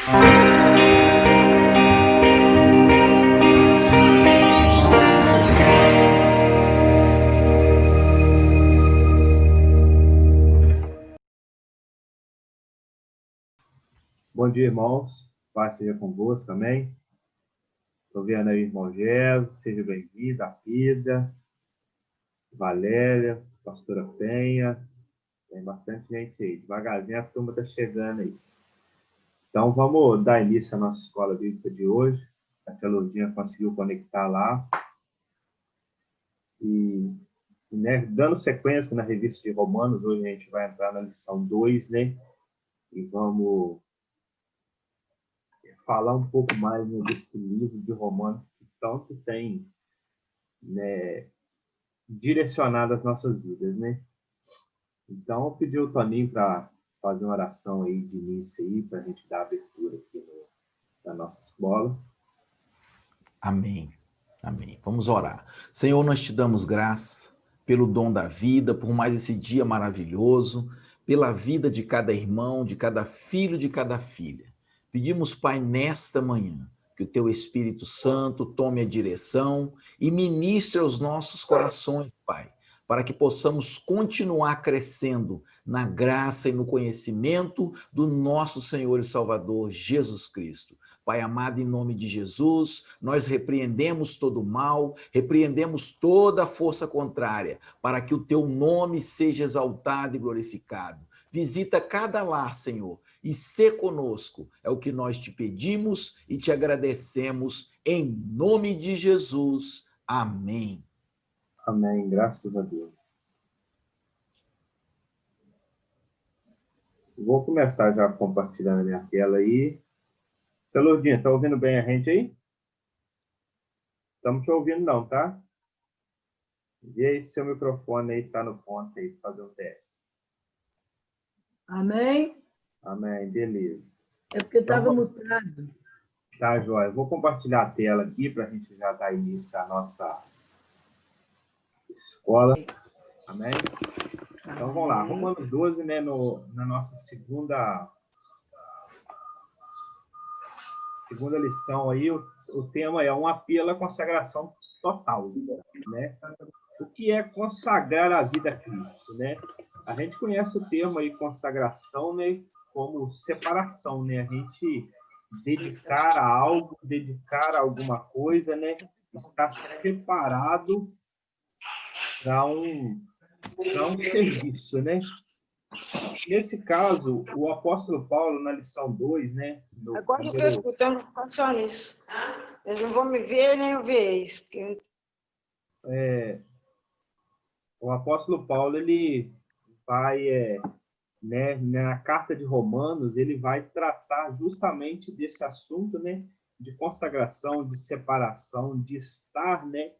Bom dia, irmãos. Paz seja convosco também. Estou vendo aí o irmão Jesus, seja bem-vindo, a Pida, Valéria, pastora Penha. Tem bastante gente aí. Devagarzinho a turma está chegando aí. Então, vamos dar início à nossa escola bíblica de hoje. A teologia conseguiu conectar lá. E né, dando sequência na revista de Romanos, hoje a gente vai entrar na lição 2, né? E vamos falar um pouco mais, né, desse livro de Romanos que tanto tem, né, direcionado as nossas vidas, né? Então, eu pedi ao Toninho para fazer uma oração aí de início aí, para a gente dar abertura aqui na nossa escola. Amém. Amém. Vamos orar. Senhor, nós te damos graça pelo dom da vida, por mais esse dia maravilhoso, pela vida de cada irmão, de cada filho, de cada filha. Pedimos, Pai, nesta manhã, que o teu Espírito Santo tome a direção e ministre aos nossos corações, Pai, para que possamos continuar crescendo na graça e no conhecimento do nosso Senhor e Salvador, Jesus Cristo. Pai amado, em nome de Jesus, nós repreendemos todo o mal, repreendemos toda a força contrária, para que o teu nome seja exaltado e glorificado. Visita cada lar, Senhor, e sê conosco. É o que nós te pedimos e te agradecemos, em nome de Jesus. Amém. Amém. Graças a Deus. Vou começar já compartilhando a minha tela aí. Telordinha, tá ouvindo bem a gente aí? Estamos te ouvindo não, tá? E aí, seu microfone aí tá no ponto aí, para fazer o teste. Amém? Amém, beleza. É porque estava Então, mutado. tá, joia. Eu vou compartilhar a tela aqui para a gente já dar início à nossa escola. Amém? Então, vamos lá. Romanos 12, né, na nossa segunda lição aí, o tema é um apelo à consagração total, né? O que é consagrar a vida a Cristo, né? A gente conhece o termo aí, consagração, né, como separação, né? A gente dedicar a algo, dedicar a alguma coisa, né? Estar separado para um serviço, né? Nesse caso, o apóstolo Paulo, na lição 2, né? Agora eu estou escutando, funciona isso. Eles não vão me ver, nem eu ver eles. Porque... O apóstolo Paulo, ele vai, né, na carta de Romanos, ele vai tratar justamente desse assunto, né? De consagração, de separação, de estar, né?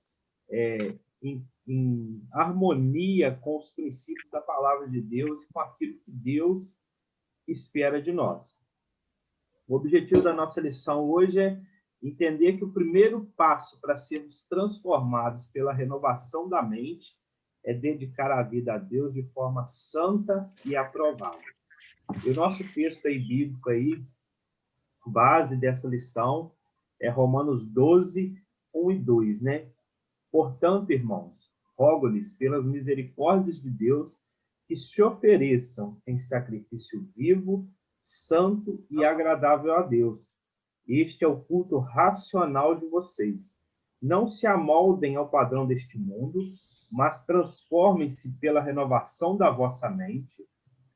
Em harmonia com os princípios da palavra de Deus e com aquilo que Deus espera de nós. O objetivo da nossa lição hoje é entender que o primeiro passo para sermos transformados pela renovação da mente é dedicar a vida a Deus de forma santa e aprovada. E o nosso texto aí, bíblico aí, base dessa lição, é Romanos 12, 1 e 2, né? Portanto, irmãos, rogo-lhes pelas misericórdias de Deus que se ofereçam em sacrifício vivo, santo e agradável a Deus. Este é o culto racional de vocês. Não se amoldem ao padrão deste mundo, mas transformem-se pela renovação da vossa mente,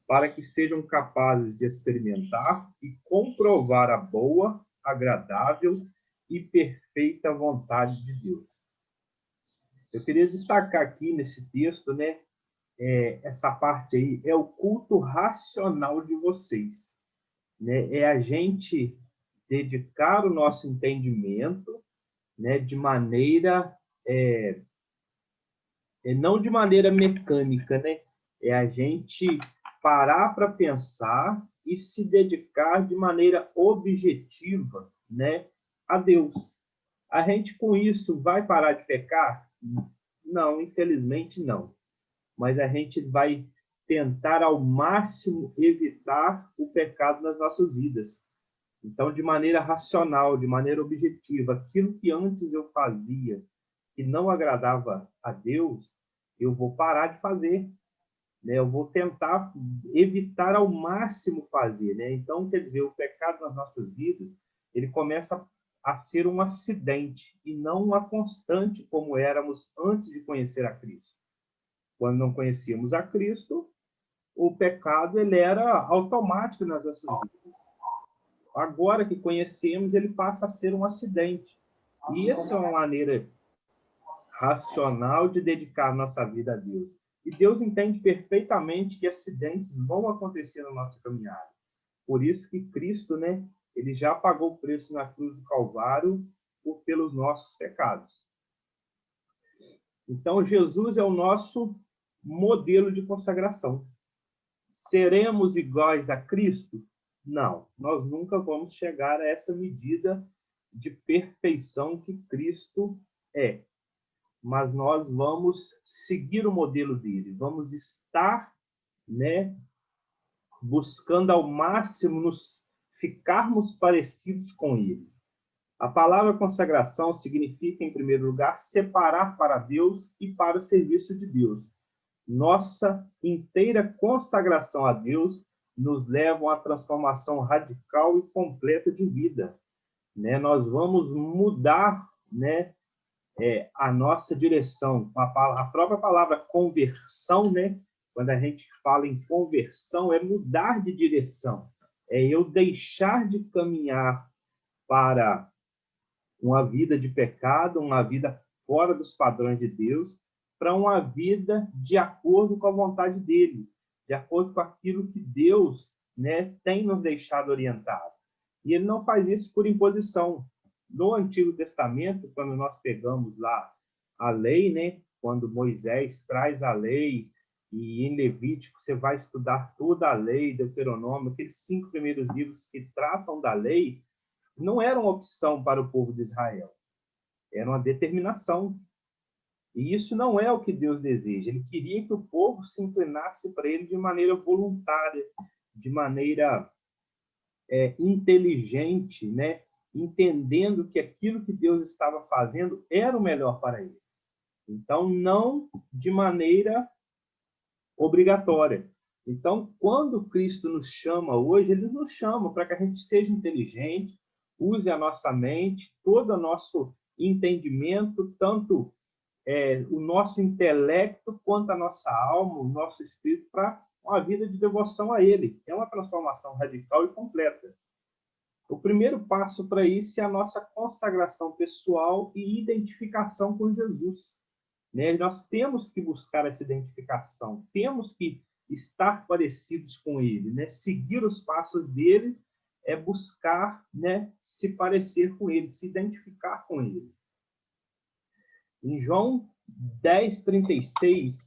para que sejam capazes de experimentar e comprovar a boa, agradável e perfeita vontade de Deus. Eu queria destacar aqui nesse texto, né, essa parte aí, é o culto racional de vocês, né? É a gente dedicar o nosso entendimento, né, de maneira, não de maneira mecânica, né? É a gente parar para pensar e se dedicar de maneira objetiva, né, a Deus. A gente, com isso, vai parar de pecar? Não, infelizmente não. Mas a gente vai tentar ao máximo evitar o pecado nas nossas vidas. Então, de maneira racional, de maneira objetiva, aquilo que antes eu fazia que não agradava a Deus, eu vou parar de fazer, né? Eu vou tentar evitar ao máximo fazer, né? Então, quer dizer, o pecado nas nossas vidas, ele começa a ser um acidente e não uma constante como éramos antes de conhecer a Cristo. Quando não conhecíamos a Cristo, o pecado ele era automático nas nossas vidas. Agora que conhecemos, ele passa a ser um acidente. E essa é uma maneira racional de dedicar nossa vida a Deus. E Deus entende perfeitamente que acidentes vão acontecer na nossa caminhada. Por isso que Cristo, né, ele já pagou o preço na cruz do Calvário pelos nossos pecados. Então, Jesus é o nosso modelo de consagração. Seremos iguais a Cristo? Não, nós nunca vamos chegar a essa medida de perfeição que Cristo é. Mas nós vamos seguir o modelo dele, vamos estar, né, buscando ao máximo nos ficarmos parecidos com ele. A palavra consagração significa, em primeiro lugar, separar para Deus e para o serviço de Deus. Nossa inteira consagração a Deus nos leva a uma transformação radical e completa de vida, né? Nós vamos mudar, né, a nossa direção. A própria palavra conversão, né? Quando a gente fala em conversão, é mudar de direção. É eu deixar de caminhar para uma vida de pecado, uma vida fora dos padrões de Deus, para uma vida de acordo com a vontade dele, de acordo com aquilo que Deus, né, tem nos deixado orientado. E ele não faz isso por imposição. No Antigo Testamento, quando nós pegamos lá a lei, né, quando Moisés traz a lei, e em Levítico você vai estudar toda a lei, Deuteronômio, aqueles 5 primeiros livros que tratam da lei, não era uma opção para o povo de Israel. Era uma determinação. E isso não é o que Deus deseja. Ele queria que o povo se inclinasse para ele de maneira voluntária, de maneira inteligente, né? Entendendo que aquilo que Deus estava fazendo era o melhor para ele. Então, não de maneira obrigatória. Então, quando Cristo nos chama hoje, ele nos chama para que a gente seja inteligente, use a nossa mente, todo o nosso entendimento, tanto o nosso intelecto quanto a nossa alma, o nosso espírito, para uma vida de devoção a Ele. É uma transformação radical e completa. O primeiro passo para isso é a nossa consagração pessoal e identificação com Jesus. Né? Nós temos que buscar essa identificação, temos que estar parecidos com Ele, né? Seguir os passos dele é buscar, né, se parecer com Ele, se identificar com Ele. Em João 10:36,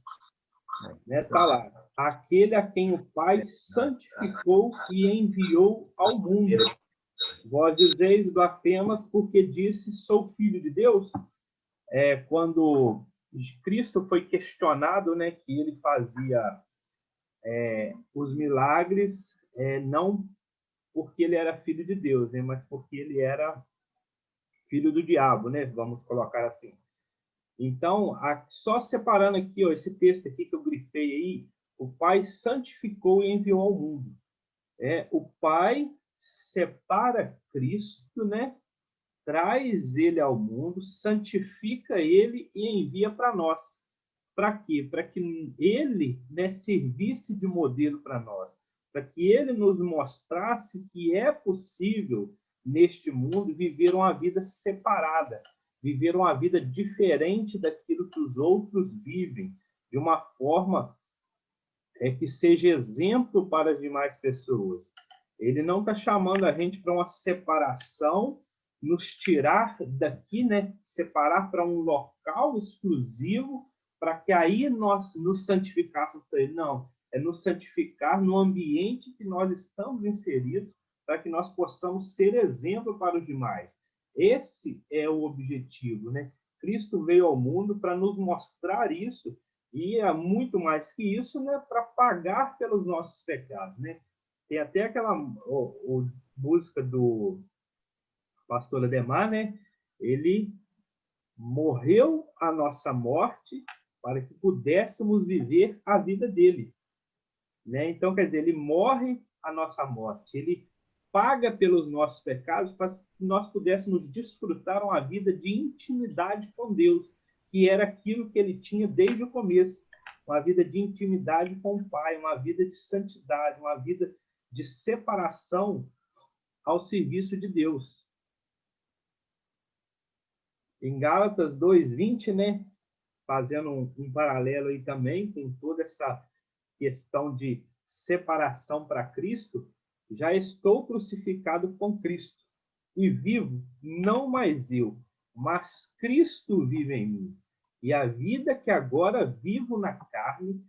né, tá lá: aquele a quem o Pai santificou e enviou ao mundo. Vós dizeis blasfemas, porque disse, sou filho de Deus. Quando Cristo foi questionado, né, que ele fazia os milagres, não porque ele era filho de Deus, né, mas porque ele era filho do diabo, né, vamos colocar assim. Então, só separando aqui, ó, esse texto aqui que eu grifei aí, o Pai santificou e enviou ao mundo. O Pai separa Cristo, né? Traz ele ao mundo, santifica ele e envia para nós. Para quê? Para que ele, né, servisse de modelo para nós, para que ele nos mostrasse que é possível neste mundo viver uma vida separada, viver uma vida diferente daquilo que os outros vivem, de uma forma que seja exemplo para as demais pessoas. Ele não está chamando a gente para uma separação, nos tirar daqui, né? Separar para um local exclusivo, para que aí nós nos santificássemos para ele. Não, é nos santificar no ambiente que nós estamos inseridos, para que nós possamos ser exemplo para os demais. Esse é o objetivo, né? Cristo veio ao mundo para nos mostrar isso, e é muito mais que isso, né? Para pagar pelos nossos pecados, né? Tem até música do pastor Ademar, né? Ele morreu a nossa morte para que pudéssemos viver a vida dele, né? Então, quer dizer, ele morre a nossa morte, ele paga pelos nossos pecados para que nós pudéssemos desfrutar uma vida de intimidade com Deus, que era aquilo que ele tinha desde o começo, uma vida de intimidade com o Pai, uma vida de santidade, uma vida de separação ao serviço de Deus. Em Gálatas 2:20, né, fazendo um paralelo aí também com toda essa questão de separação para Cristo, já estou crucificado com Cristo e vivo não mais eu, mas Cristo vive em mim. E a vida que agora vivo na carne,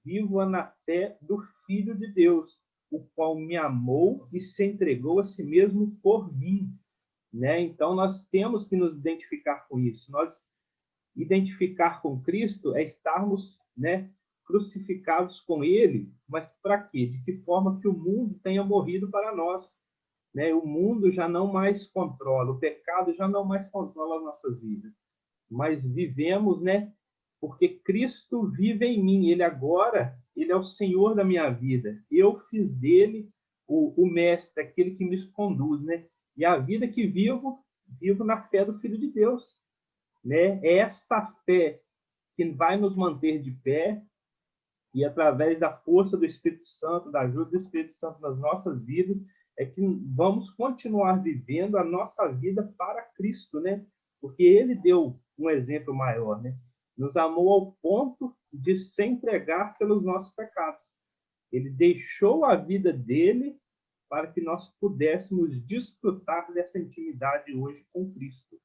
vivo-a na fé do Filho de Deus, o qual me amou e se entregou a si mesmo por mim. Né? Então, nós temos que nos identificar com isso. Nós identificar com Cristo é estarmos, né, crucificados com Ele, mas para quê? De que forma que o mundo tenha morrido para nós. Né? O mundo já não mais controla, o pecado já não mais controla as nossas vidas. Mas vivemos, né, porque Cristo vive em mim. Ele agora, ele é o Senhor da minha vida. Eu fiz dele o mestre, aquele que me conduz, né? E a vida que vivo, vivo na fé do Filho de Deus, né? É essa fé que vai nos manter de pé e através da força do Espírito Santo, da ajuda do Espírito Santo nas nossas vidas, é que vamos continuar vivendo a nossa vida para Cristo, né? Porque ele deu um exemplo maior, né? Nos amou ao ponto de se entregar pelos nossos pecados. Ele deixou a vida dele para que nós pudéssemos desfrutar dessa intimidade hoje com Cristo.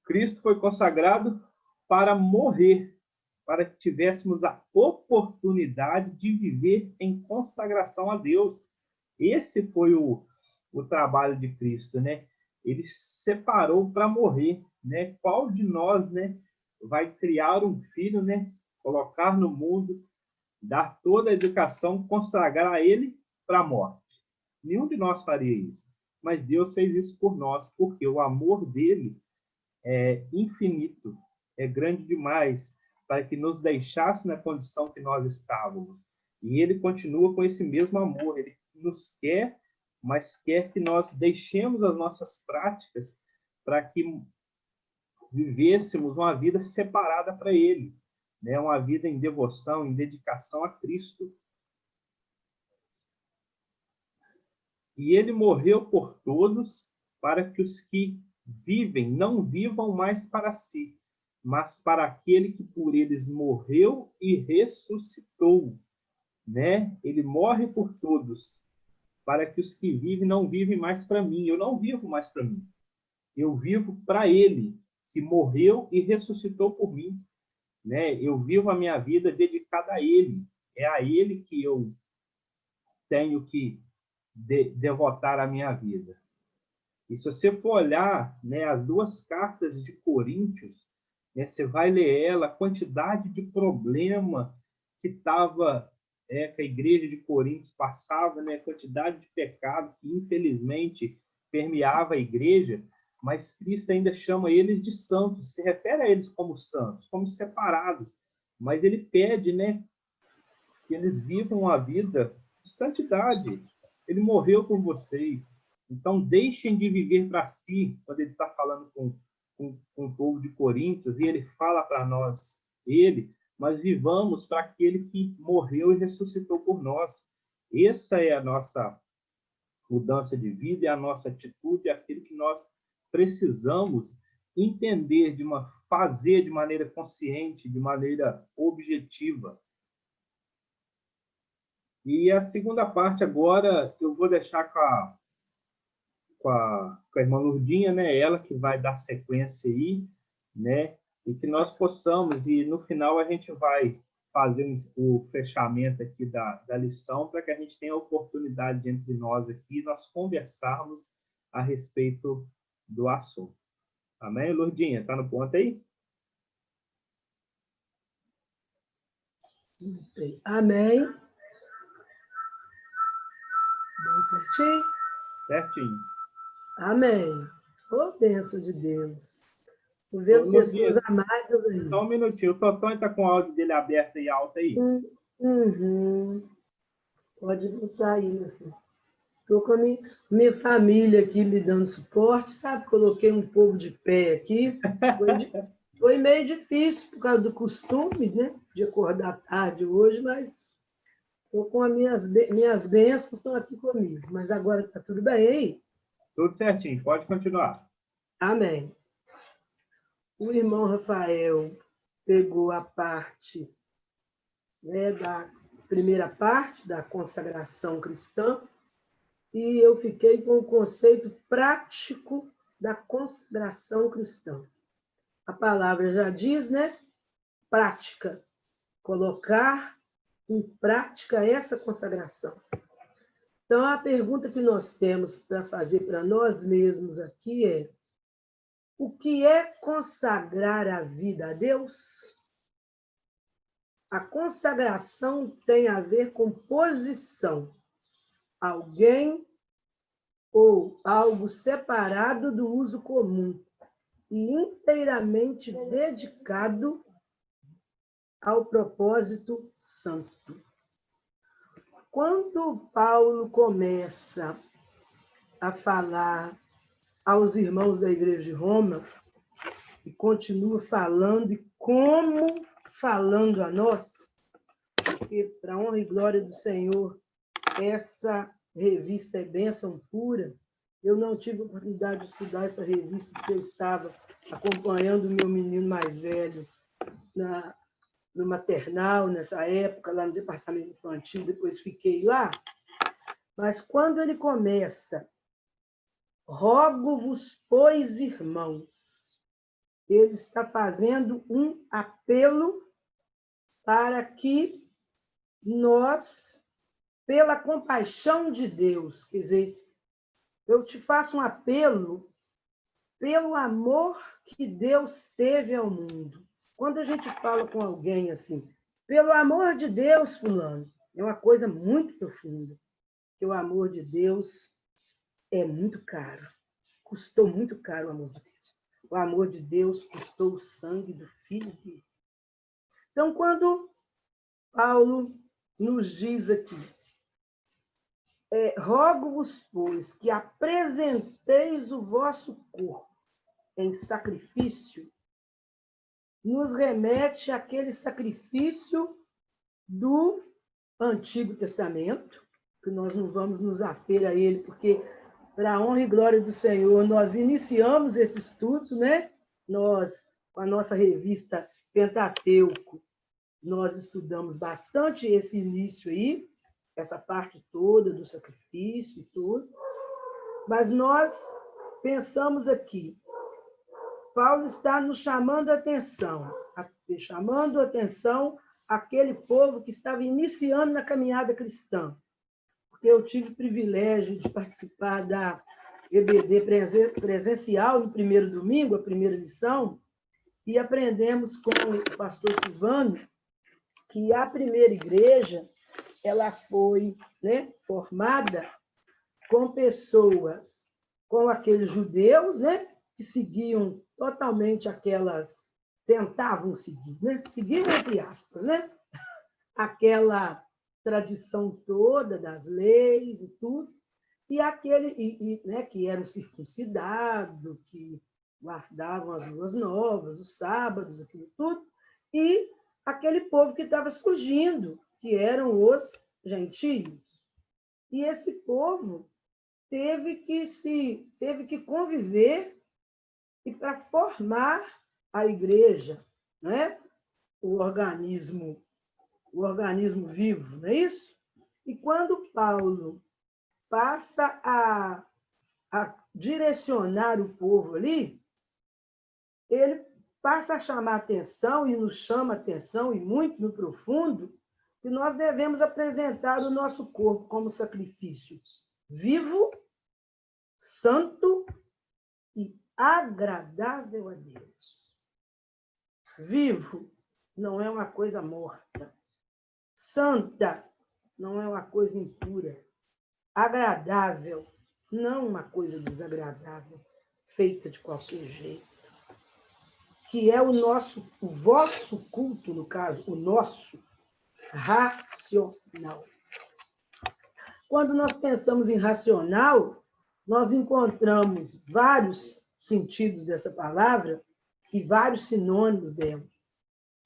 Cristo foi consagrado para morrer, para que tivéssemos a oportunidade de viver em consagração a Deus. Esse foi o trabalho de Cristo, né? Ele se separou para morrer, né? Qual de nós, né, vai criar um filho, né, colocar no mundo, dar toda a educação, consagrar ele para a morte? Nenhum de nós faria isso. Mas Deus fez isso por nós, porque o amor dele é infinito, é grande demais para que nos deixasse na condição que nós estávamos. E ele continua com esse mesmo amor, ele nos quer, mas quer que nós deixemos as nossas práticas para que vivêssemos uma vida separada para ele, né? Uma vida em devoção, em dedicação a Cristo. E ele morreu por todos para que os que vivem não vivam mais para si, mas para aquele que por eles morreu e ressuscitou, né? Ele morre por todos, para que os que vivem não vivem mais para mim. Eu não vivo mais para mim. Eu vivo para ele, que morreu e ressuscitou por mim, né? Eu vivo a minha vida dedicada a ele. É a ele que eu tenho que devotar a minha vida. E se você for olhar, né, as duas cartas de Coríntios, né, você vai ler ela, a quantidade de problema que estava, que a igreja de Coríntios passava, né, a quantidade de pecado que, infelizmente, permeava a igreja, mas Cristo ainda chama eles de santos, se refere a eles como santos, como separados, mas ele pede, né, que eles vivam a vida de santidade. Ele morreu por vocês. Então, deixem de viver para si, quando ele está falando com o povo de Coríntios, e ele fala para nós, mas vivamos para aquele que morreu e ressuscitou por nós. Essa é a nossa mudança de vida, é a nossa atitude, é aquilo que nós precisamos entender, fazer de maneira consciente, de maneira objetiva. E a segunda parte agora eu vou deixar com a irmã Lourdinha, né? Ela que vai dar sequência aí, né? E que nós possamos, e no final a gente vai fazer o fechamento aqui da lição, para que a gente tenha a oportunidade entre nós aqui, nós conversarmos a respeito do assunto. Amém, Lourdinha? Está no ponto aí? Amém. Bem certinho? Certinho. Amém. Ô, bênção de Deus. Tô vendo pessoas amadas aí. Só um minutinho. O Totão está com o áudio dele aberto e alto aí. Uhum. Pode botar aí, meu filho. Estou com a minha família aqui me dando suporte, sabe? Coloquei um povo de pé aqui. Foi meio difícil por causa do costume, né? De acordar tarde hoje, mas estou com as minhas bênçãos estão aqui comigo. Mas agora está tudo bem aí? Tudo certinho. Pode continuar. Amém. O irmão Rafael pegou a parte, né, da primeira parte da consagração cristã, e eu fiquei com o conceito prático da consagração cristã. A palavra já diz, né? Prática. Colocar em prática essa consagração. Então, a pergunta que nós temos para fazer para nós mesmos aqui é: o que é consagrar a vida a Deus? A consagração tem a ver com posição. Alguém ou algo separado do uso comum e inteiramente dedicado ao propósito santo. Quando Paulo começa a falar aos irmãos da Igreja de Roma, e continua falando, e como falando a nós, porque, para a honra e glória do Senhor, essa revista é bênção pura. Eu não tive a oportunidade de estudar essa revista, porque eu estava acompanhando o meu menino mais velho no maternal, nessa época, lá no departamento infantil, depois fiquei lá. Mas quando ele começa, rogo-vos, pois, irmãos, ele está fazendo um apelo para que nós, pela compaixão de Deus, quer dizer, eu te faço um apelo pelo amor que Deus teve ao mundo. Quando a gente fala com alguém assim, pelo amor de Deus, fulano, é uma coisa muito profunda, que o amor de Deus é muito caro. Custou muito caro o amor de Deus. O amor de Deus custou o sangue do Filho dele. Então, quando Paulo nos diz aqui, rogo-vos, pois, que apresenteis o vosso corpo em sacrifício, nos remete àquele sacrifício do Antigo Testamento, que nós não vamos nos ater a ele, porque, para a honra e glória do Senhor, nós iniciamos esse estudo, né? Nós, com a nossa revista Pentateuco, nós estudamos bastante esse início aí, essa parte toda do sacrifício e tudo, mas nós pensamos aqui, Paulo está nos chamando a atenção àquele povo que estava iniciando na caminhada cristã. Porque eu tive o privilégio de participar da EBD presencial no primeiro domingo, a primeira lição, e aprendemos com o pastor Silvano que a primeira igreja ela foi, né, formada com pessoas, com aqueles judeus, né, que seguiam totalmente tentavam seguir, né? Seguiam entre aspas, né? Aquela tradição toda das leis e tudo, e né, que eram circuncidados, que guardavam as luas novas, os sábados, aquilo tudo, e aquele povo que estava surgindo, que eram os gentios. E esse povo teve que conviver e para formar a igreja, né? o organismo vivo, não é isso? E quando Paulo passa a direcionar o povo ali, ele passa a chamar atenção, e nos chama atenção, e muito no profundo, que nós devemos apresentar o nosso corpo como sacrifício vivo, santo e agradável a Deus. Vivo não é uma coisa morta. Santa não é uma coisa impura. agradável, não uma coisa desagradável, feita de qualquer jeito, que é o vosso culto, no caso, o nosso, racional. Quando nós pensamos em racional, nós encontramos vários sentidos dessa palavra e vários sinônimos dela.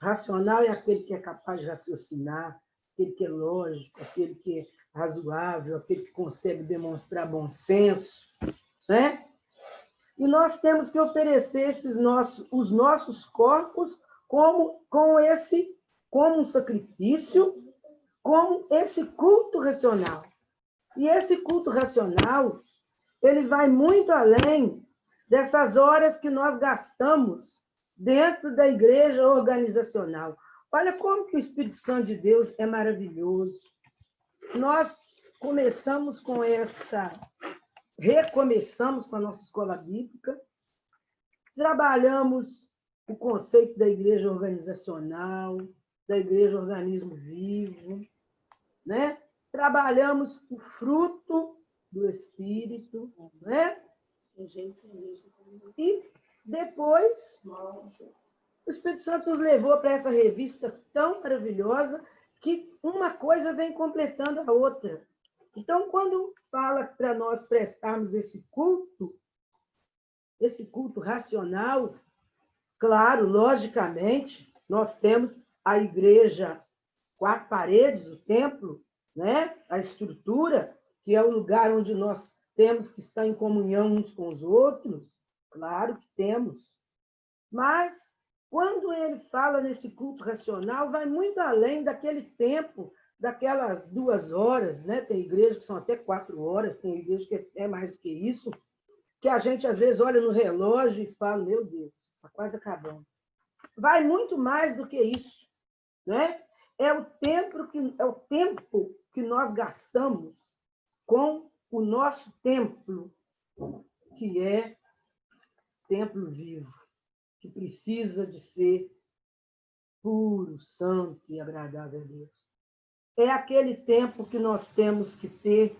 Racional é aquele que é capaz de raciocinar, aquele que é lógico, aquele que é razoável, aquele que consegue demonstrar bom senso, né? E nós temos que oferecer os nossos corpos como um sacrifício, como esse culto racional. E esse culto racional, ele vai muito além dessas horas que nós gastamos dentro da igreja organizacional. Olha como que o Espírito Santo de Deus é maravilhoso. Nós recomeçamos com a nossa escola bíblica, trabalhamos o conceito da igreja organizacional, da igreja organismo vivo, né? Trabalhamos o fruto do Espírito, né? E depois o Espírito Santo nos levou para essa revista tão maravilhosa que uma coisa vem completando a outra. Então, quando fala para nós prestarmos esse culto racional, claro, logicamente, nós temos a igreja, 4 paredes, o templo, né? A estrutura, que é o lugar onde nós temos que estar em comunhão uns com os outros, claro que temos. Mas, quando ele fala nesse culto racional, vai muito além daquele tempo, daquelas 2 horas, né? Tem igrejas que são até 4 horas, tem igrejas que é mais do que isso, que a gente, às vezes, olha no relógio e fala, meu Deus, está quase acabando. Vai muito mais do que isso, né? É o tempo que nós gastamos com o nosso templo, que é templo vivo, que precisa de ser puro, santo e agradável a Deus. É aquele tempo que nós temos que ter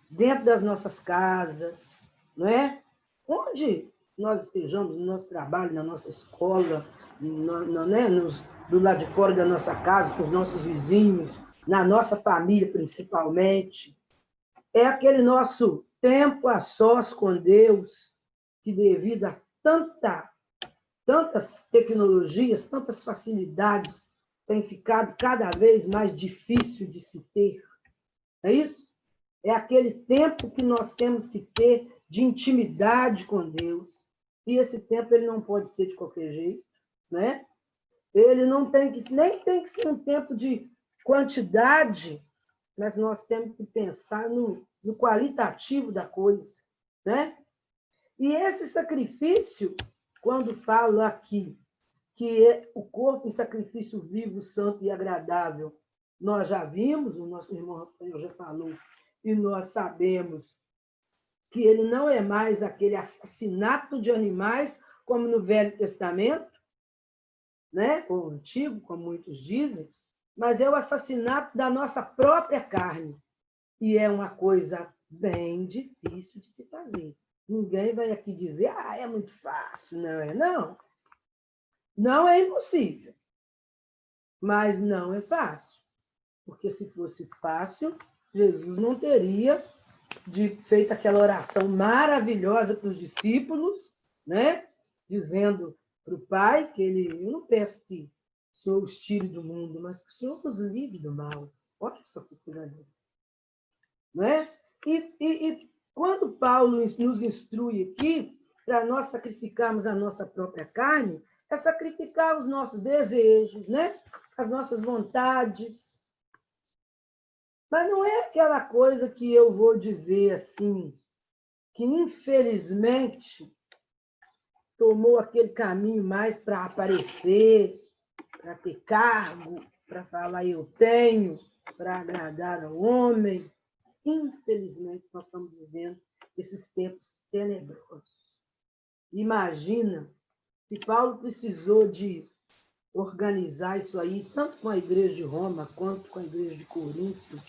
dentro das nossas casas, não é? Onde nós estejamos, no nosso trabalho, na nossa escola, né? Do lado de fora da nossa casa, com os nossos vizinhos, na nossa família, principalmente. É aquele nosso tempo a sós com Deus, que devido a tantas tecnologias, tantas facilidades, tem ficado cada vez mais difícil de se ter. É isso? É aquele tempo que nós temos que ter de intimidade com Deus. E esse tempo ele não pode ser de qualquer jeito, né? Ele não nem tem que ser um tempo de quantidade, mas nós temos que pensar no qualitativo da coisa, né? E esse sacrifício, quando falo aqui que é o corpo em sacrifício vivo, santo e agradável, nós já vimos, o nosso irmão Rafael já falou, e nós sabemos que ele não é mais aquele assassinato de animais, como no Velho Testamento, né? Ou Antigo, como muitos dizem, mas é o assassinato da nossa própria carne. E é uma coisa bem difícil de se fazer. Ninguém vai aqui dizer, é muito fácil. Não é, não. Não é impossível, mas não é fácil. Porque se fosse fácil, Jesus não teria feito aquela oração maravilhosa para os discípulos, né? Dizendo para o Pai que eu não peço que o Senhor os tire do mundo, mas que o Senhor os livre do mal. Olha só que coisa linda. Não é? E quando Paulo nos instrui aqui, para nós sacrificarmos a nossa própria carne, é sacrificar os nossos desejos, né? As nossas vontades. Mas não é aquela coisa que eu vou dizer assim, que infelizmente tomou aquele caminho mais para aparecer, para ter cargo, para falar eu tenho, para agradar ao homem. Infelizmente, nós estamos vivendo esses tempos tenebrosos. Imagina se Paulo precisou de organizar isso aí, tanto com a igreja de Roma, quanto com a igreja de Corinto.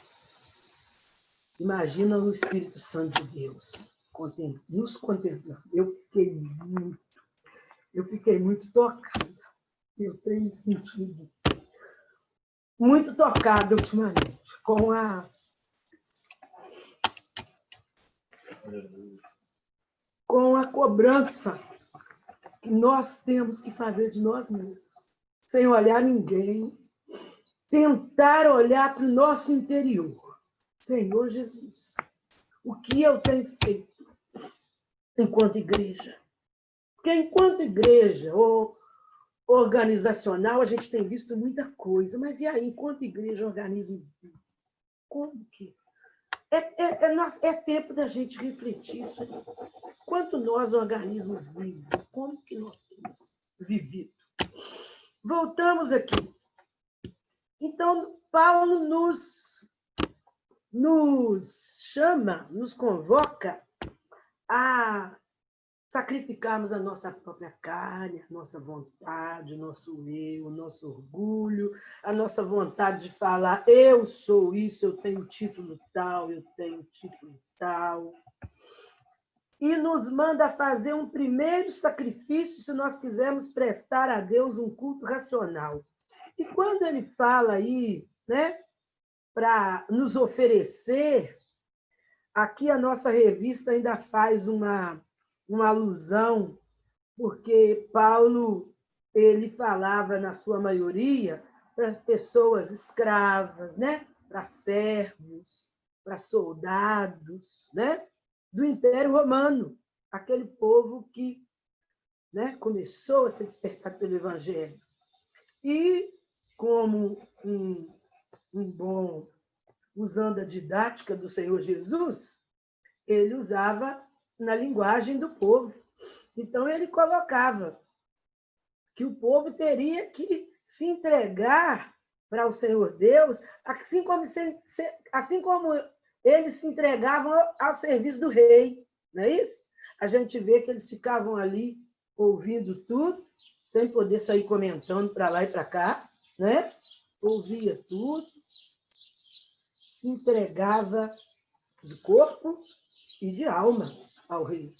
Imagina o Espírito Santo de Deus nos contemplando. Eu fiquei muito tocada. Eu tenho me sentido muito tocada ultimamente com a cobrança que nós temos que fazer de nós mesmos, sem olhar ninguém, tentar olhar para o nosso interior. Senhor Jesus, o que eu tenho feito enquanto igreja? Porque enquanto igreja ou organizacional, a gente tem visto muita coisa, mas e aí, enquanto igreja, organismo, como que? É tempo da gente refletir isso aí. Quanto nós, organismo vivo, como que nós temos vivido? Voltamos aqui. Então, Paulo nos chama, nos convoca a sacrificarmos a nossa própria carne, a nossa vontade, o nosso eu, o nosso orgulho, a nossa vontade de falar, eu sou isso, eu tenho título tal, eu tenho título tal. E nos manda fazer um primeiro sacrifício se nós quisermos prestar a Deus um culto racional. E quando ele fala aí, né, para nos oferecer, aqui a nossa revista ainda faz uma alusão, porque Paulo ele falava, na sua maioria, para pessoas escravas, né? Para servos, para soldados, né? Do Império Romano, aquele povo que, né, começou a ser despertado pelo Evangelho. E, como um bom, usando a didática do Senhor Jesus, ele usava na linguagem do povo. Então, ele colocava que o povo teria que se entregar para o Senhor Deus, assim como eles se entregavam ao serviço do rei, não é isso? A gente vê que eles ficavam ali ouvindo tudo, sem poder sair comentando para lá e para cá, né? Ouvia tudo, se entregava de corpo e de alma ao rei.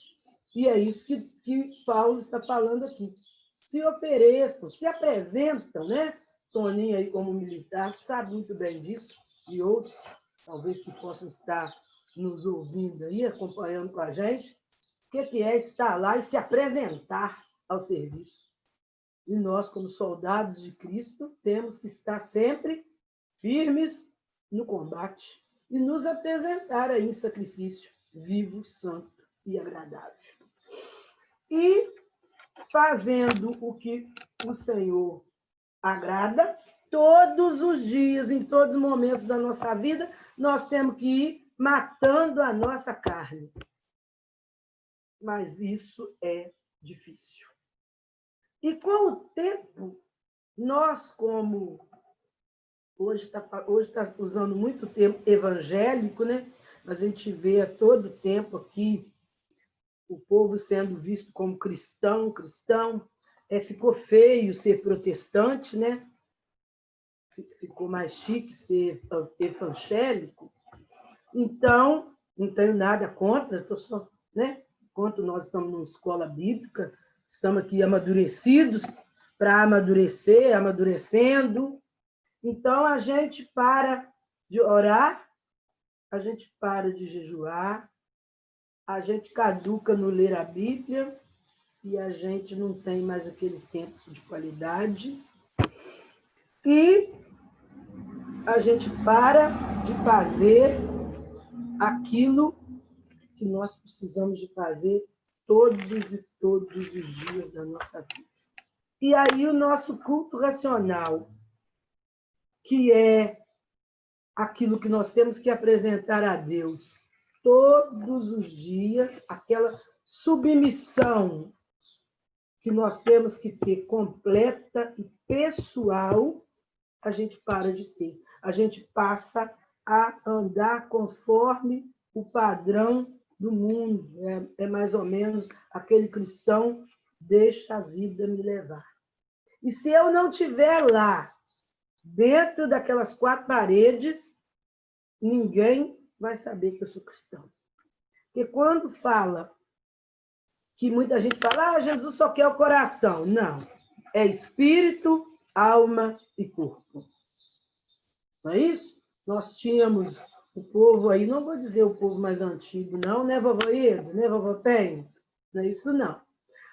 E é isso que Paulo está falando aqui. Se ofereçam, se apresentam, né? Toninho aí como militar, sabe muito bem disso, e outros, talvez que possam estar nos ouvindo aí, acompanhando com a gente, o que é estar lá e se apresentar ao serviço. E nós, como soldados de Cristo, temos que estar sempre firmes no combate e nos apresentar aí em sacrifício vivo, santo e agradável. E fazendo o que o Senhor agrada, todos os dias, em todos os momentos da nossa vida, nós temos que ir matando a nossa carne. Mas isso é difícil. E com o tempo, nós, como hoje está usando muito termo evangélico, né? A gente vê a todo tempo aqui o povo sendo visto como cristão, ficou feio ser protestante, né? Ficou mais chique ser evangélico. Então, não tenho nada contra, estou só, né? Enquanto nós estamos numa escola bíblica, estamos aqui amadurecidos para amadurecer, amadurecendo. Então, a gente para de orar, a gente para de jejuar, a gente caduca no ler a Bíblia e a gente não tem mais aquele tempo de qualidade. E a gente para de fazer aquilo que nós precisamos de fazer todos os dias da nossa vida. E aí o nosso culto racional, que é aquilo que nós temos que apresentar a Deus todos os dias, aquela submissão que nós temos que ter completa e pessoal, a gente para de ter. A gente passa a andar conforme o padrão do mundo. É mais ou menos aquele cristão, deixa a vida me levar. E se eu não estiver lá, dentro daquelas 4 paredes, ninguém vai saber que eu sou cristão. Porque quando fala, que muita gente fala, Jesus só quer o coração. Não, é espírito, alma e corpo. Não é isso? Nós tínhamos o povo aí, não vou dizer o povo mais antigo, não, né, vovó Edo, né, vovó Penho? Não é isso, não.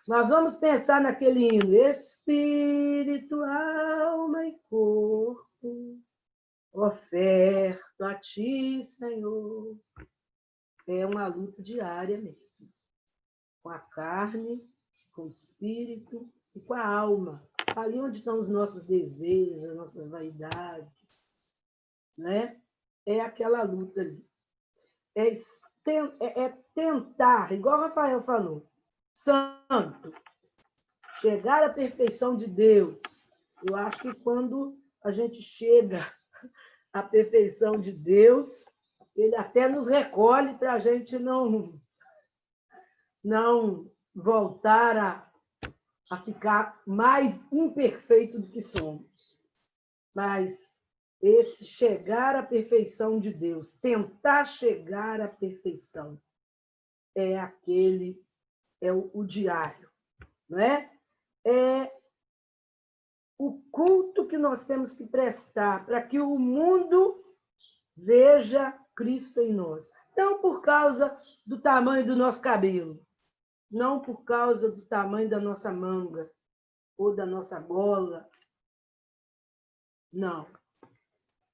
Mas vamos pensar naquele hino, espírito, alma e corpo, oferto a ti, Senhor. É uma luta diária mesmo, com a carne, com o espírito e com a alma. Ali onde estão os nossos desejos, as nossas vaidades, né? É aquela luta ali. É tentar, igual o Rafael falou, santo, chegar à perfeição de Deus. Eu acho que quando a gente chega à perfeição de Deus, ele até nos recolhe para a gente não voltar a ficar mais imperfeito do que somos. Mas esse chegar à perfeição de Deus, tentar chegar à perfeição, é o diário, não é? É o culto que nós temos que prestar para que o mundo veja Cristo em nós. Não por causa do tamanho do nosso cabelo, não por causa do tamanho da nossa manga ou da nossa gola, não.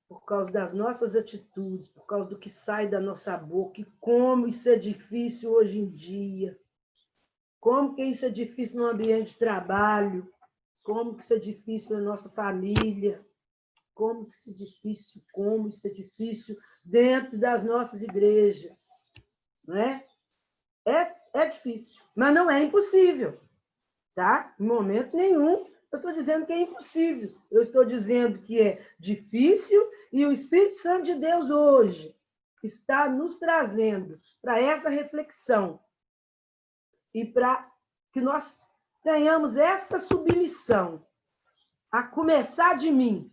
Por causa das nossas atitudes, por causa do que sai da nossa boca, e como isso é difícil hoje em dia, como que isso é difícil no ambiente de trabalho, como que isso é difícil na nossa família, como isso é difícil dentro das nossas igrejas, não é? É difícil, mas não é impossível, tá? Em momento nenhum eu estou dizendo que é impossível. Eu estou dizendo que é difícil e o Espírito Santo de Deus hoje está nos trazendo para essa reflexão e para que nós tenhamos essa submissão a começar de mim,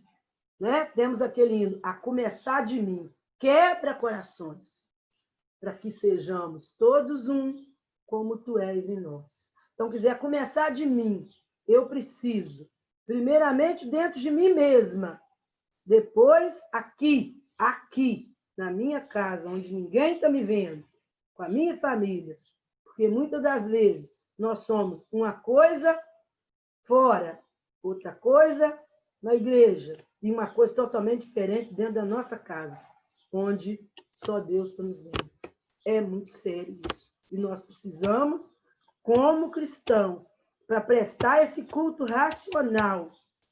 né? Temos aquele hino, a começar de mim, quebra corações, para que sejamos todos um, como tu és em nós. Então, quiser começar de mim, eu preciso, primeiramente, dentro de mim mesma, depois aqui, na minha casa, onde ninguém está me vendo, com a minha família, porque muitas das vezes nós somos uma coisa fora, outra coisa na igreja, e uma coisa totalmente diferente dentro da nossa casa, onde só Deus está nos vendo. É muito sério isso. E nós precisamos, como cristãos, para prestar esse culto racional,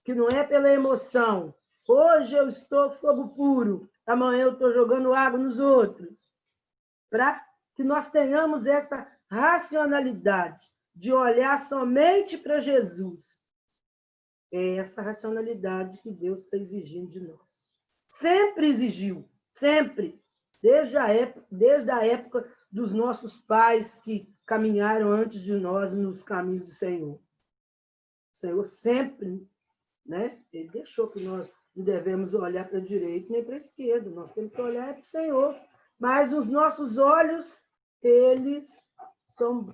que não é pela emoção. Hoje eu estou fogo puro, amanhã eu estou jogando água nos outros. Para que nós tenhamos essa racionalidade de olhar somente para Jesus. É essa racionalidade que Deus está exigindo de nós. Sempre exigiu, sempre. Desde a época dos nossos pais que caminharam antes de nós nos caminhos do Senhor. O Senhor sempre, né? Ele deixou que nós não devemos olhar para a direita nem para a esquerda. Nós temos que olhar para o Senhor. Mas os nossos olhos, eles são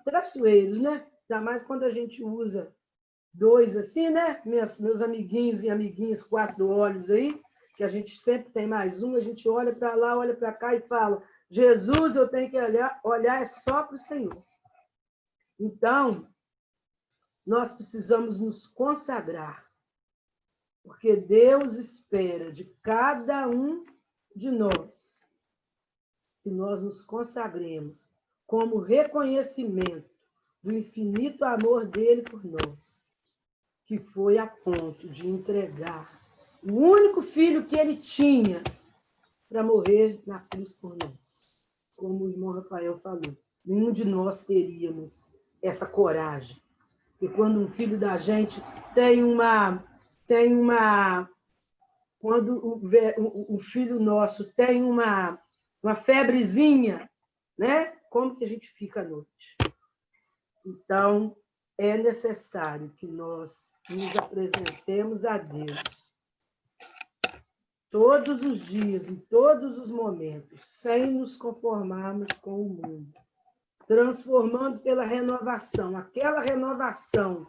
traiçoeiros, né? Ainda mais quando a gente usa dois assim, né? Meus amiguinhos e amiguinhas, 4 olhos aí, que a gente sempre tem mais um, a gente olha para lá, olha para cá e fala, Jesus, eu tenho que olhar é só para o Senhor. Então, nós precisamos nos consagrar, porque Deus espera de cada um de nós que nós nos consagremos como reconhecimento do infinito amor dele por nós, que foi a ponto de entregar o único filho que ele tinha para morrer na cruz por nós. Como o irmão Rafael falou, nenhum de nós teríamos essa coragem. Porque quando um filho da gente quando o filho nosso tem uma febrezinha, né? Como que a gente fica à noite? Então, é necessário que nós nos apresentemos a Deus todos os dias, em todos os momentos, sem nos conformarmos com o mundo, transformando pela renovação, aquela renovação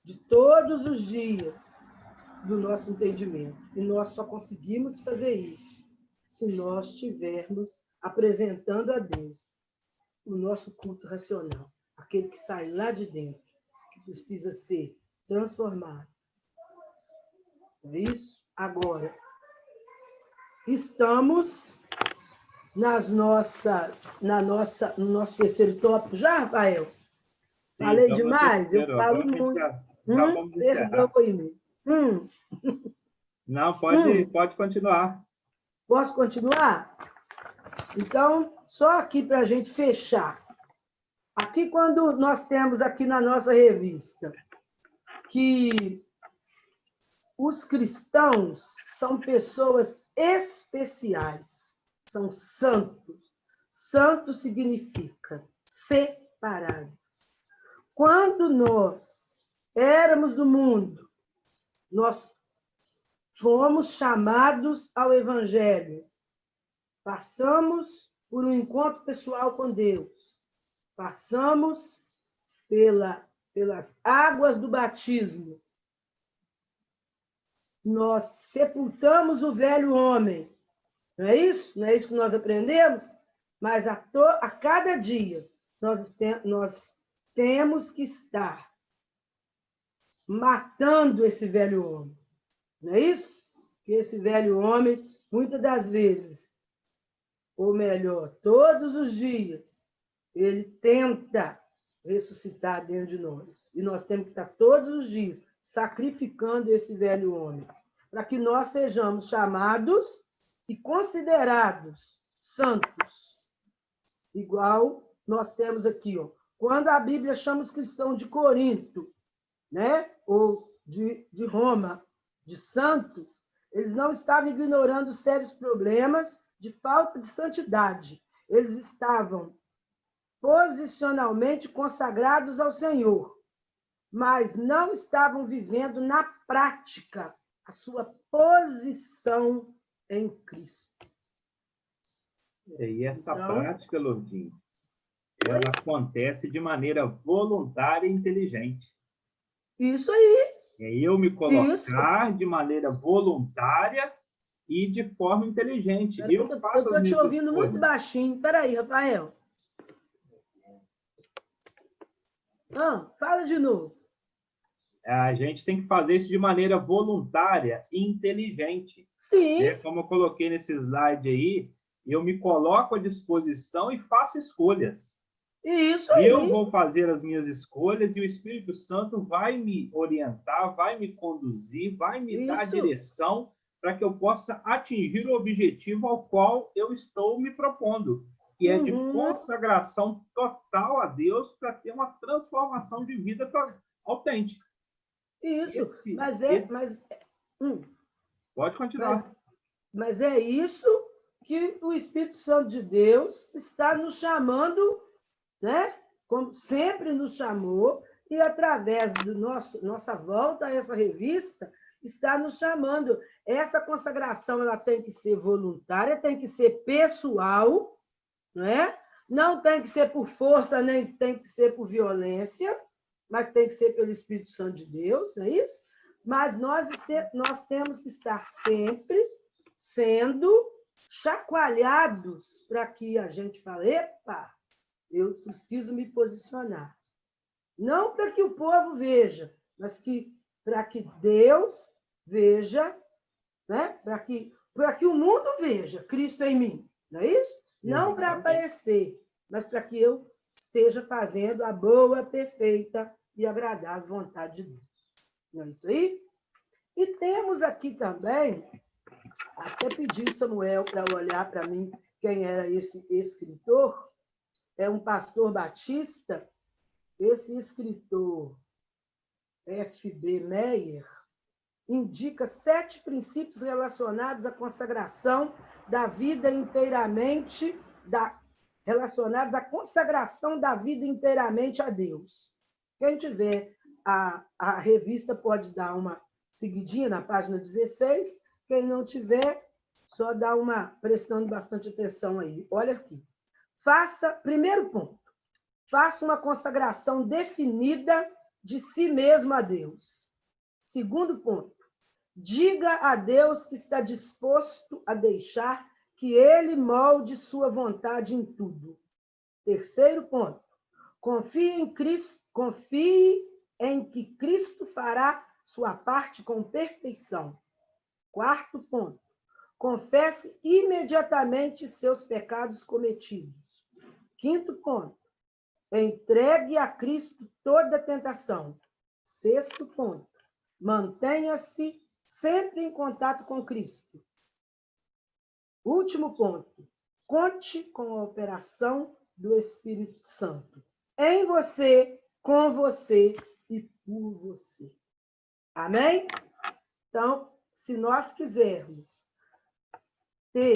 de todos os dias do nosso entendimento. E nós só conseguimos fazer isso se nós estivermos apresentando a Deus o nosso culto racional, aquele que sai lá de dentro, que precisa ser transformado. É isso? Agora, estamos no nosso terceiro tópico já, Rafael? Sim, Falei demais? Eu falo Agora muito. já vamos encerrar. Perdoe-me. Não, pode continuar. Posso continuar? Então, só aqui para a gente fechar. Aqui, quando nós temos aqui na nossa revista que os cristãos são pessoas especiais, são santos. Santo significa separado. Quando nós éramos do mundo, nós fomos chamados ao Evangelho. Passamos por um encontro pessoal com Deus. Passamos pelas águas do batismo. Nós sepultamos o velho homem. Não é isso? Não é isso que nós aprendemos? Mas a cada dia nós temos que estar matando esse velho homem. Não é isso? Que esse velho homem, muitas das vezes, ou melhor, todos os dias, ele tenta ressuscitar dentro de nós. E nós temos que estar todos os dias sacrificando esse velho homem, para que nós sejamos chamados e considerados santos. Igual nós temos aqui, ó. Quando a Bíblia chama os cristãos de Corinto, né? Ou de Roma, de santos, eles não estavam ignorando sérios problemas de falta de santidade. Eles estavam posicionalmente consagrados ao Senhor, mas não estavam vivendo na prática a sua posição em Cristo. E essa prática, Lourdinha, ela acontece de maneira voluntária e inteligente. Isso aí. É eu me colocar de maneira voluntária e de forma inteligente. Eu estou te ouvindo muito baixinho. Espera aí, Rafael. Fala de novo. A gente tem que fazer isso de maneira voluntária e inteligente. Sim. Né? Como eu coloquei nesse slide aí, eu me coloco à disposição e faço escolhas. Isso aí. Eu vou fazer as minhas escolhas e o Espírito Santo vai me orientar, vai me conduzir, vai me dar a direção para que eu possa atingir o objetivo ao qual eu estou me propondo, que é de consagração total a Deus para ter uma transformação de vida autêntica. Isso, Pode continuar. Mas é isso que o Espírito Santo de Deus está nos chamando, né? Como sempre nos chamou, e através do nossa volta a essa revista, está nos chamando. Essa consagração ela tem que ser voluntária, tem que ser pessoal, não é? Não tem que ser por força, nem tem que ser por violência, mas tem que ser pelo Espírito Santo de Deus, não é isso? Mas nós temos que estar sempre sendo chacoalhados para que a gente fale, epa, eu preciso me posicionar. Não para que o povo veja, mas para que Deus veja, né? Para que o mundo veja Cristo em mim, não é isso? Não para aparecer, mas para que eu esteja fazendo a boa, perfeita e agradável vontade de Deus. Não é isso aí? E temos aqui também, até pedi o Samuel para olhar para mim quem era esse escritor, é um pastor batista. Esse escritor, F.B. Meyer, indica 7 princípios relacionados à consagração da vida inteiramente, relacionados à consagração da vida inteiramente a Deus. Quem tiver a revista pode dar uma seguidinha na página 16, quem não tiver, só dar prestando bastante atenção aí. Olha aqui. Primeiro ponto, faça uma consagração definida de si mesmo a Deus. Segundo ponto, diga a Deus que está disposto a deixar que Ele molde sua vontade em tudo. Terceiro ponto, confie em que Cristo fará sua parte com perfeição. Quarto ponto, confesse imediatamente seus pecados cometidos. Quinto ponto, entregue a Cristo toda a tentação. Sexto ponto, mantenha-se sempre em contato com Cristo. Último ponto, conte com a operação do Espírito Santo. Em você, com você e por você. Amém? Então, se nós quisermos ter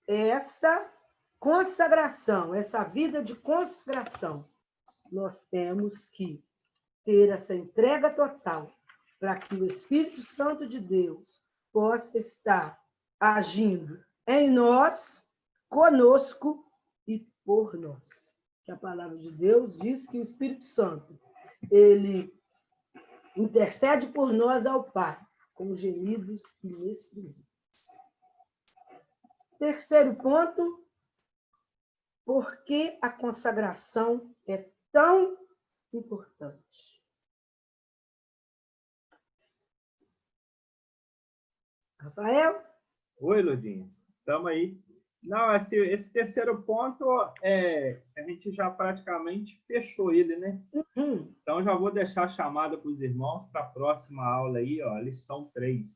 essa consagração, essa vida de consagração, nós temos que ter essa entrega total para que o Espírito Santo de Deus possa estar agindo em nós, conosco e por nós. Que a palavra de Deus diz que o Espírito Santo, ele intercede por nós ao Pai, com gemidos inexprimíveis. Terceiro ponto, por que a consagração é tão importante? Rafael? Oi, Ludinha. Estamos aí. Não, esse terceiro ponto, a gente já praticamente fechou ele, né? Uhum. Então, já vou deixar a chamada para os irmãos para a próxima aula aí, ó, lição 3.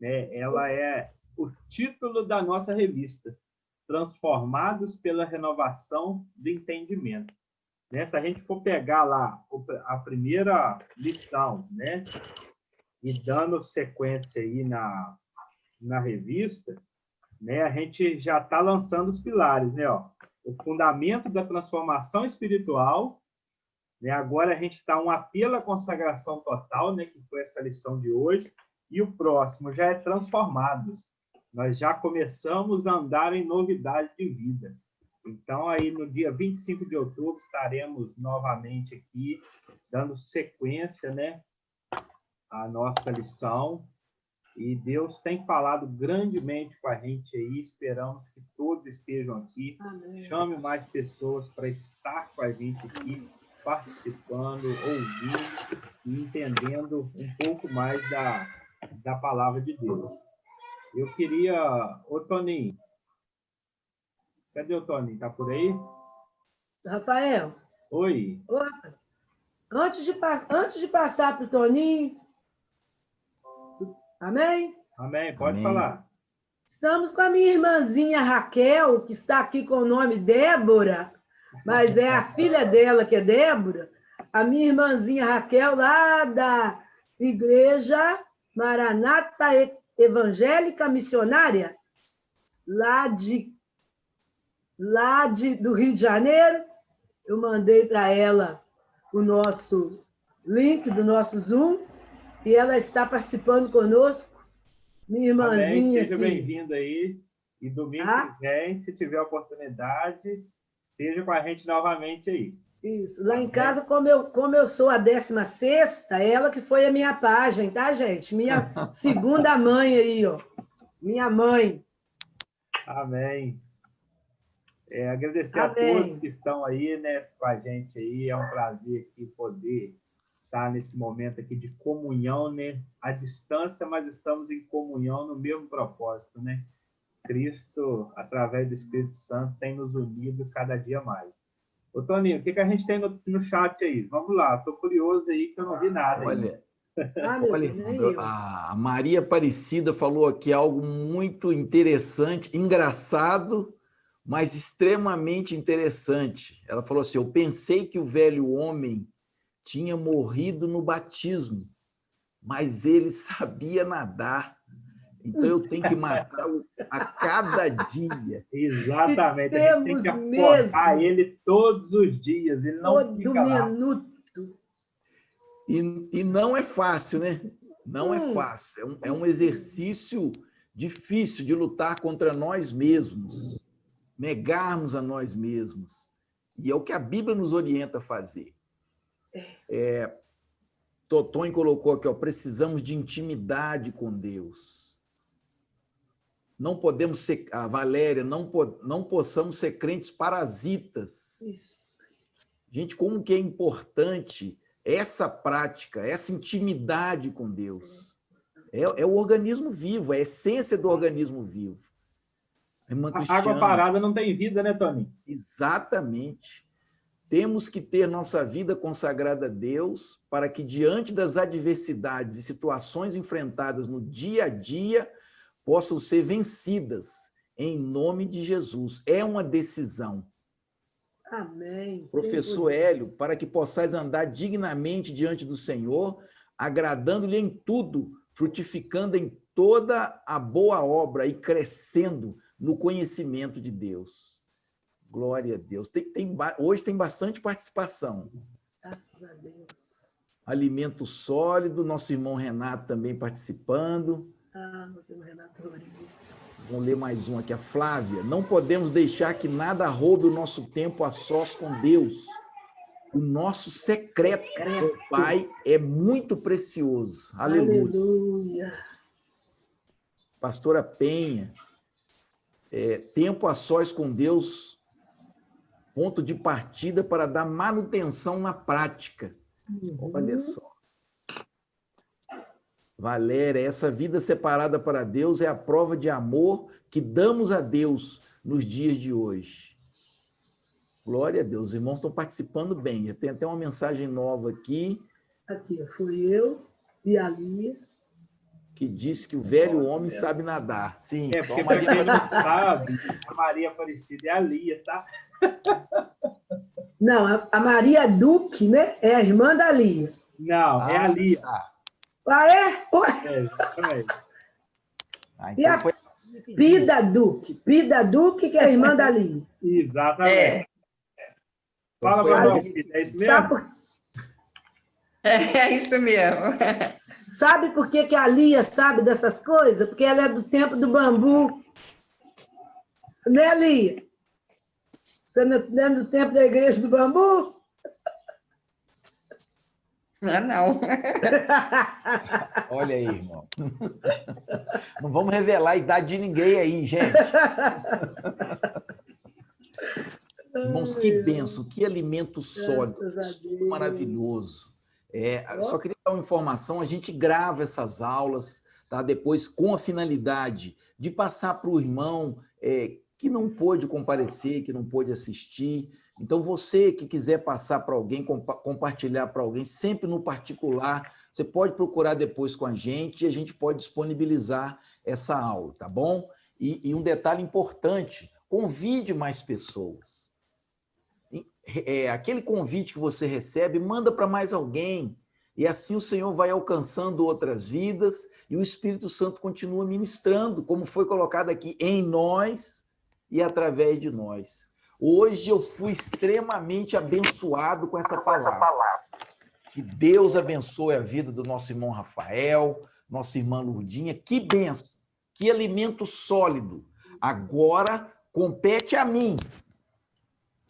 Né? Ela é o título da nossa revista, Transformados pela Renovação do Entendimento. Né? Se a gente for pegar lá a primeira lição, né? E dando sequência aí na revista, né, a gente já está lançando os pilares, né? Ó, o fundamento da transformação espiritual, né? Agora a gente está um apelo à consagração total, né? Que foi essa lição de hoje, e o próximo já é transformados. Nós já começamos a andar em novidade de vida. Então, aí no dia 25 de outubro, estaremos novamente aqui, dando sequência, né, à nossa lição. E Deus tem falado grandemente com a gente aí, esperamos que todos estejam aqui. Amém. Chame mais pessoas para estar com a gente aqui, participando, ouvindo e entendendo um pouco mais da palavra de Deus. Eu queria... Ô, Toninho. Cadê o Toninho? Está por aí? Rafael? Oi. Opa. Antes de passar para o Toninho... Amém? Amém, pode Amém. falar. Estamos com a minha irmãzinha Raquel, que está aqui com o nome Débora, mas é a filha dela que é Débora. A minha irmãzinha Raquel, lá da Igreja Maranata Evangélica Missionária, do Rio de Janeiro. Eu mandei para ela o nosso link do nosso Zoom, e ela está participando conosco. Minha irmãzinha. Amém, seja aqui. bem-vinda aí. E domingo que vem, se tiver oportunidade, esteja com a gente novamente aí. Isso. Lá em casa, como eu sou a 16ª, ela que foi a minha pajem, tá, gente? Minha segunda mãe aí, ó. Minha mãe. Amém. Agradecer Amém. a todos que estão aí, né, com a gente aí. É um prazer aqui poder estar nesse momento aqui de comunhão, né? À distância, mas estamos em comunhão no mesmo propósito, né? Cristo, através do Espírito Santo, tem nos unido cada dia mais. Ô, Toninho, o que a gente tem no chat aí? Vamos lá, estou curioso aí que eu não vi nada. Olha, Deus, a Maria Aparecida falou aqui algo muito interessante, engraçado, mas extremamente interessante. Ela falou assim, eu pensei que o velho homem tinha morrido no batismo, mas ele sabia nadar. Então, eu tenho que matá-lo a cada dia. Exatamente. A gente tem que acordar ele todos os dias. Ele não fica lá. Minuto. E não é fácil, né? Não é fácil. É um exercício difícil de lutar contra nós mesmos, negarmos a nós mesmos. E é o que a Bíblia nos orienta a fazer. Totonho colocou aqui, ó, precisamos de intimidade com Deus. Não podemos ser, a Valéria, não possamos ser crentes parasitas. Isso. Gente, como que é importante essa prática, essa intimidade com Deus. É o organismo vivo, é a essência do organismo vivo. Irmã Cristiana, água parada não tem vida, né, Tony? Exatamente. Temos que ter nossa vida consagrada a Deus para que, diante das adversidades e situações enfrentadas no dia a dia, possam ser vencidas em nome de Jesus. É uma decisão. Amém. Professor Hélio, para que possais andar dignamente diante do Senhor, agradando-lhe em tudo, frutificando em toda a boa obra e crescendo no conhecimento de Deus. Glória a Deus. Hoje tem bastante participação. Graças a Deus. Alimento sólido, nosso irmão Renato também participando. Nosso irmão Renato Rodrigues. Vamos ler mais um aqui, a Flávia. Não podemos deixar que nada roube o nosso tempo a sós com Deus. O nosso secreto com o Pai é muito precioso. Aleluia. Aleluia. Pastora Penha, tempo a sós com Deus, ponto de partida para dar manutenção na prática. Olha só. Valéria, essa vida separada para Deus é a prova de amor que damos a Deus nos dias de hoje. Glória a Deus, os irmãos estão participando bem. Tem até uma mensagem nova aqui. Aqui, fui eu e a Lia. Que diz que o velho homem sabe nadar. Sim, porque para quem não sabe, a Maria Aparecida é a Lia, tá? Não, a Maria Duque, né? É a irmã da Lia. Não, é a Lia. É? Exatamente. E a Pida Duque, que é a irmã da Lia. Exatamente. Fala, meu nome, é isso mesmo? É isso mesmo. Sabe por que a Lia sabe dessas coisas? Porque ela é do tempo do bambu. Né, Lia? Você não é do tempo da igreja do bambu? Não. Olha aí, irmão. Não vamos revelar a idade de ninguém aí, gente. Irmãos, que bênção, que alimento sólido, que maravilhoso. Só queria dar uma informação, a gente grava essas aulas, tá? Depois com a finalidade de passar para o irmão que não pôde comparecer, que não pôde assistir. Então, você que quiser passar para alguém, compartilhar para alguém, sempre no particular, você pode procurar depois com a gente e a gente pode disponibilizar essa aula, tá bom? E um detalhe importante, convide mais pessoas. Aquele convite que você recebe, manda para mais alguém. E assim o Senhor vai alcançando outras vidas e o Espírito Santo continua ministrando, como foi colocado aqui, em nós e através de nós. Hoje eu fui extremamente abençoado com essa palavra. Que Deus abençoe a vida do nosso irmão Rafael, nossa irmã Lurdinha. Que bênção, que alimento sólido. Agora compete a mim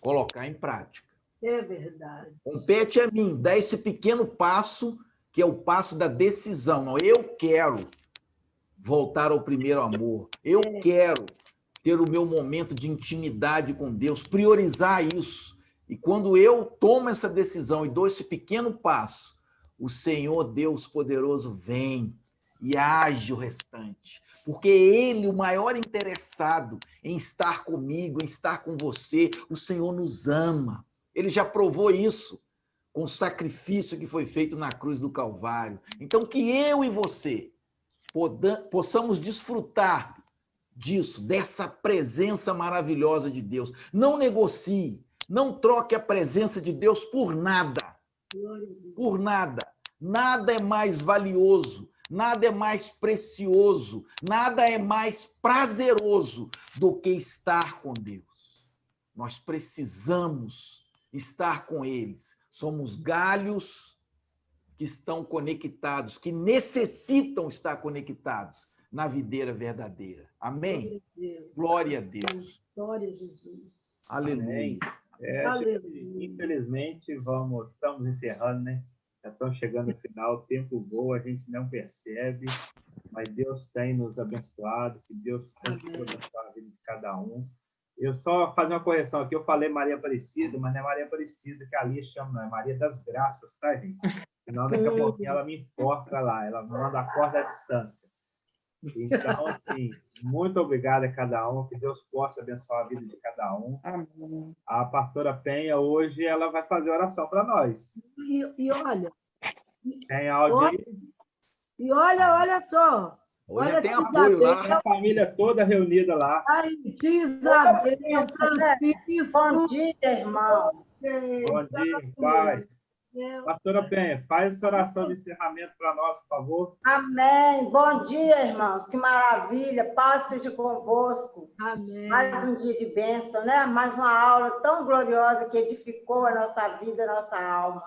colocar em prática. É verdade. Compete a mim dar esse pequeno passo, que é o passo da decisão. Não, eu quero voltar ao primeiro amor. Eu quero ter o meu momento de intimidade com Deus, priorizar isso. E quando eu tomo essa decisão e dou esse pequeno passo, o Senhor Deus poderoso vem e age o restante. Porque Ele, o maior interessado em estar comigo, em estar com você, o Senhor nos ama. Ele já provou isso com o sacrifício que foi feito na cruz do Calvário. Então, que eu e você possamos desfrutar disso, dessa presença maravilhosa de Deus. Não negocie, não troque a presença de Deus por nada. Por nada. Nada é mais valioso, nada é mais precioso, nada é mais prazeroso do que estar com Deus. Nós precisamos estar com eles. Somos galhos que estão conectados, que necessitam estar conectados na videira verdadeira. Amém? Glória Glória a Deus. a Deus. Glória a Jesus. Aleluia. Aleluia. Gente, infelizmente, estamos encerrando, né? Já estamos chegando no final, o tempo voa, a gente não percebe, mas Deus tem nos abençoado, que Deus continue abençoar a vida de cada um. Eu só fazer uma correção aqui, eu falei Maria Aparecida, mas não é Maria Aparecida que a Lia chama, não, é Maria das Graças, tá, gente? Senão daqui a pouquinho ela me enforca lá, ela manda a corda à distância. Então, assim, muito obrigado a cada um, que Deus possa abençoar a vida de cada um. Amém. A pastora Penha, hoje, ela vai fazer oração para nós. E olha, Tem áudio aí? e olha só. Hoje Olha tem que apoio Isabel, lá. Tem a família toda reunida lá. Haiti, Isabel, Francisco. Bom dia, irmão. Bom dia, paz. Pastora Penha, faz essa oração de encerramento para nós, por favor. Amém. Bom dia, irmãos. Que maravilha. Paz seja convosco. Amém. Mais um dia de bênção, né? Mais uma aula tão gloriosa que edificou a nossa vida, a nossa alma.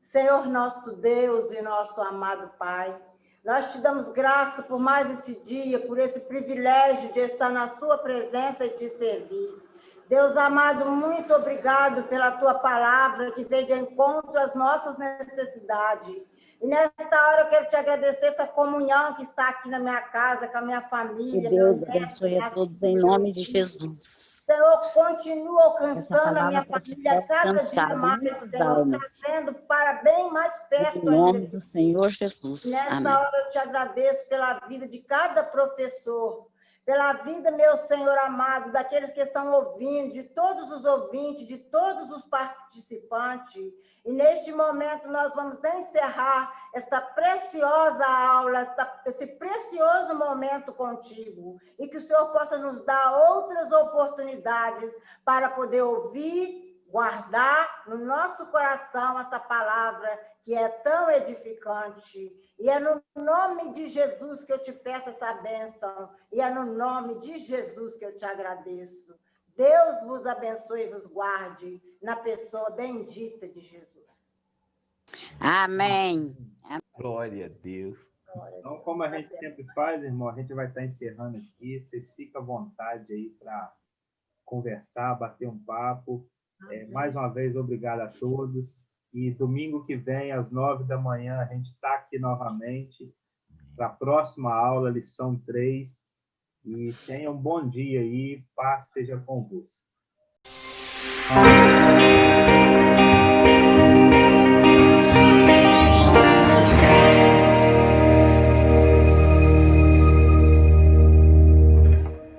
Senhor nosso Deus e nosso amado Pai, nós te damos graça por mais esse dia, por esse privilégio de estar na sua presença e te servir. Deus amado, muito obrigado pela tua palavra que veio de encontro às nossas necessidades. E nesta hora eu quero te agradecer essa comunhão que está aqui na minha casa, com a minha família. Que Deus abençoe a todos em nome de Jesus. Senhor, continua alcançando a minha palavra família cada dia alcançar mais, muitas Senhor, almas. trazendo para bem mais perto Em nome ainda. do Senhor Jesus. Nesta Amém. hora eu te agradeço pela vida de cada professor, pela vida, meu Senhor amado, daqueles que estão ouvindo, de todos os ouvintes, de todos os participantes. E neste momento nós vamos encerrar esta preciosa aula, esse precioso momento contigo. E que o Senhor possa nos dar outras oportunidades para poder ouvir, guardar no nosso coração essa palavra que é tão edificante. E é no nome de Jesus que eu te peço essa bênção. E é no nome de Jesus que eu te agradeço. Deus vos abençoe e vos guarde na pessoa bendita de Jesus. Amém. Glória a Deus. Então, como a gente sempre faz, irmão, a gente vai estar encerrando aqui. Vocês ficam à vontade aí para conversar, bater um papo. Mais uma vez, obrigado a todos. E domingo que vem, às 9 da manhã, a gente está aqui novamente para a próxima aula, lição 3. E tenham um bom dia aí, paz seja convosco.